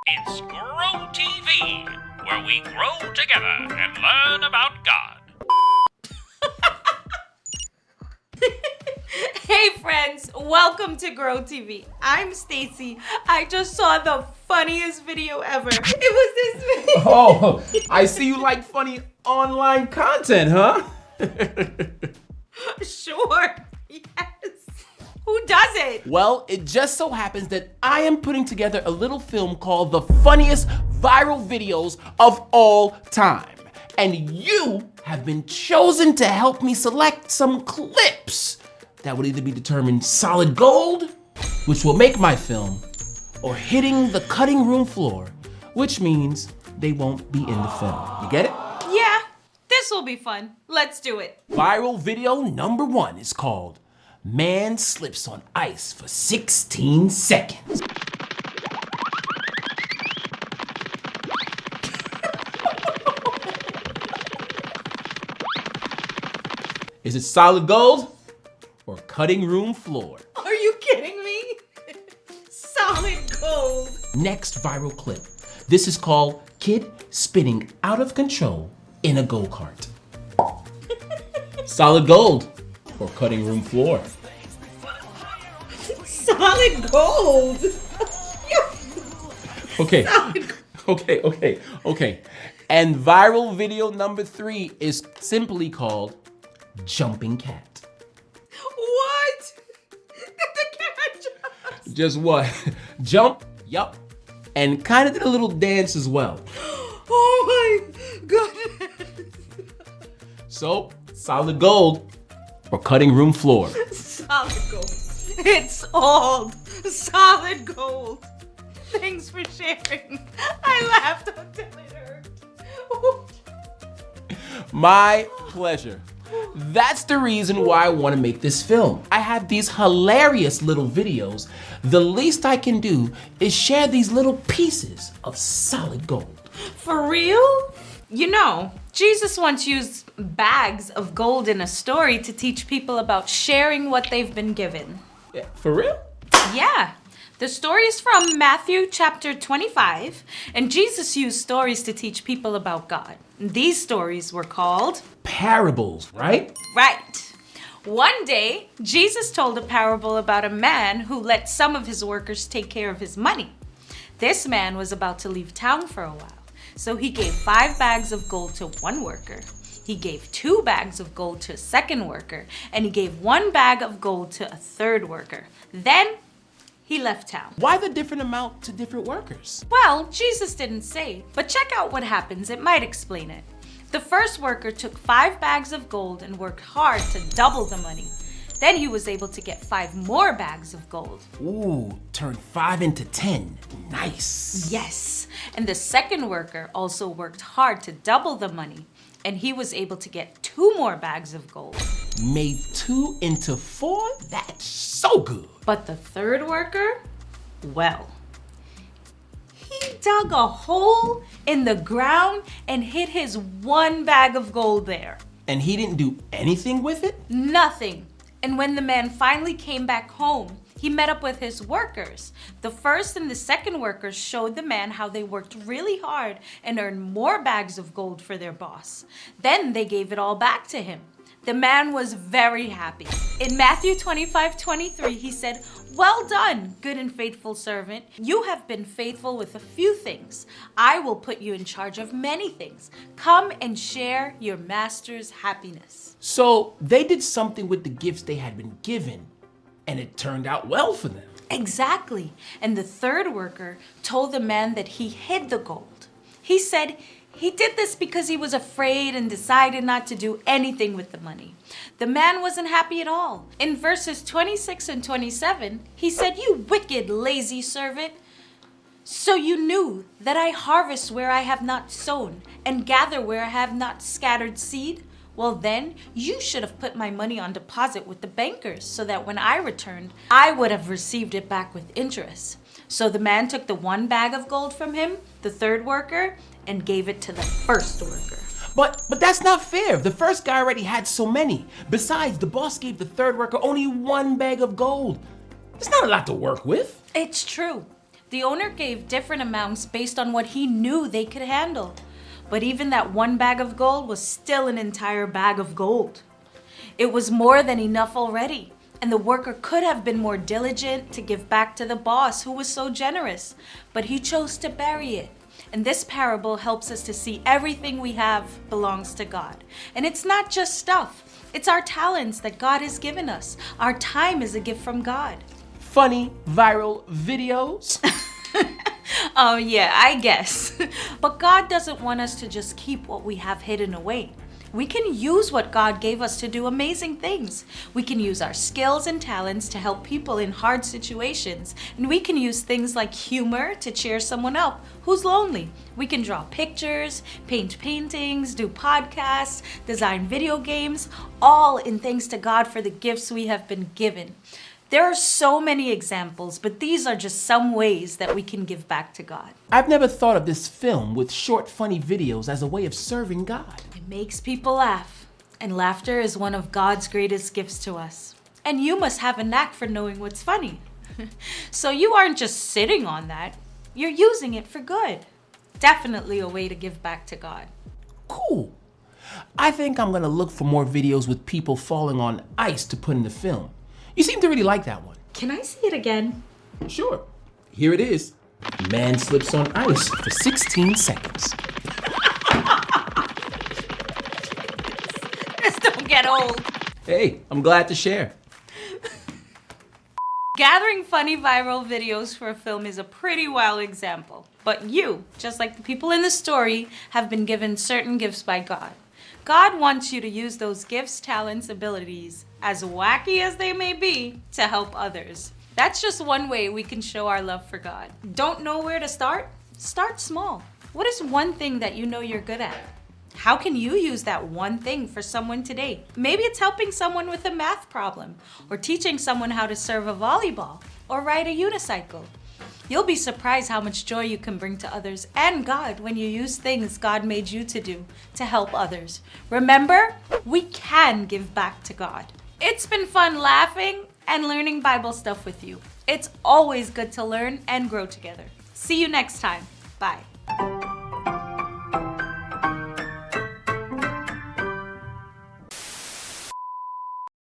It's Grow TV, where we grow together and learn about God. Hey friends, welcome to Grow TV. I'm Stacy. I just saw the funniest video ever. It was this video. Oh, I see you like funny online content, huh? Sure, yes. Who doesn't? Well, it just so happens that I am putting together a little film called The Funniest Viral Videos of All Time. And you have been chosen to help me select some clips that would either be determined solid gold, which will make my film, or hitting the cutting room floor, which means they won't be in the film. You get it? Yeah, this will be fun. Let's do it. Viral video number 1 is called Man Slips on Ice for 16 Seconds. Is it solid gold or cutting room floor? Are you kidding me? Solid gold. Next viral clip. This is called Kid Spinning Out of Control in a Go-Kart. Solid gold or cutting room floor? Solid gold. Okay. Solid Okay. And viral video number 3 is simply called Jumping Cat. What? Did the cat jump? Just what? Jump, yup, and kind of did a little dance as well. Oh my goodness. So, solid gold or cutting room floor? Solid gold. It's all solid gold. Thanks for sharing. I laughed until it hurt. My pleasure. That's the reason why I want to make this film. I have these hilarious little videos. The least I can do is share these little pieces of solid gold. For real? You know, Jesus once used bags of gold in a story to teach people about sharing what they've been given. Yeah, for real? Yeah. The story is from Matthew chapter 25, and Jesus used stories to teach people about God. These stories were called Parables, right? Right. One day, Jesus told a parable about a man who let some of his workers take care of his money. This man was about to leave town for a while, so he gave 5 bags of gold to one worker. He gave 2 bags of gold to a second worker, and he gave 1 bag of gold to a third worker. Then he left town. Why the different amount to different workers? Well, Jesus didn't say, but check out what happens. It might explain it. The first worker took 5 bags of gold and worked hard to double the money. Then he was able to get 5 more bags of gold. Ooh, turned 5 into 10. Nice. Yes, and the second worker also worked hard to double the money, and he was able to get 2 more bags of gold. Made 2 into 4? That's so good. But the third worker, well, he dug a hole in the ground and hid his 1 bag of gold there. And he didn't do anything with it? Nothing. And when the man finally came back home, he met up with his workers. The first and the second workers showed the man how they worked really hard and earned more bags of gold for their boss. Then they gave it all back to him. The man was very happy. In Matthew 25:23, he said, "Well done, good and faithful servant. You have been faithful with a few things. I will put you in charge of many things. Come and share your master's happiness." So they did something with the gifts they had been given, and it turned out well for them. Exactly. And the third worker told the man that he hid the gold. He said he did this because he was afraid and decided not to do anything with the money. The man wasn't happy at all. In verses 26 and 27, he said, "You wicked, lazy servant. So you knew that I harvest where I have not sown and gather where I have not scattered seed? Well then, you should have put my money on deposit with the bankers so that when I returned, I would have received it back with interest." So the man took the 1 bag of gold from him, the third worker, and gave it to the first worker. But that's not fair. The first guy already had so many. Besides, the boss gave the third worker only 1 bag of gold. It's not a lot to work with. It's true. The owner gave different amounts based on what he knew they could handle. But even that one bag of gold was still an entire bag of gold. It was more than enough already, and the worker could have been more diligent to give back to the boss who was so generous, but he chose to bury it. And this parable helps us to see everything we have belongs to God. And it's not just stuff, it's our talents that God has given us. Our time is a gift from God. Funny viral videos? Oh yeah, I guess. But God doesn't want us to just keep what we have hidden away. We can use what God gave us to do amazing things. We can use our skills and talents to help people in hard situations. And we can use things like humor to cheer someone up who's lonely. We can draw pictures, paint paintings, do podcasts, design video games, all in thanks to God for the gifts we have been given. There are so many examples, but these are just some ways that we can give back to God. I've never thought of this film with short, funny videos as a way of serving God. It makes people laugh, and laughter is one of God's greatest gifts to us. And you must have a knack for knowing what's funny. So you aren't just sitting on that, you're using it for good. Definitely a way to give back to God. Cool. I think I'm gonna look for more videos with people falling on ice to put in the film. You seem to really like that one. Can I see it again? Sure. Here it is. Man slips on ice for 16 seconds. This don't get old. Hey, I'm glad to share. Gathering funny viral videos for a film is a pretty wild example. But you, just like the people in the story, have been given certain gifts by God. God wants you to use those gifts, talents, abilities, as wacky as they may be, to help others. That's just one way we can show our love for God. Don't know where to start? Start small. What is one thing that you know you're good at? How can you use that one thing for someone today? Maybe it's helping someone with a math problem, or teaching someone how to serve a volleyball, or ride a unicycle. You'll be surprised how much joy you can bring to others and God when you use things God made you to do to help others. Remember, we can give back to God. It's been fun laughing and learning Bible stuff with you. It's always good to learn and grow together. See you next time. Bye.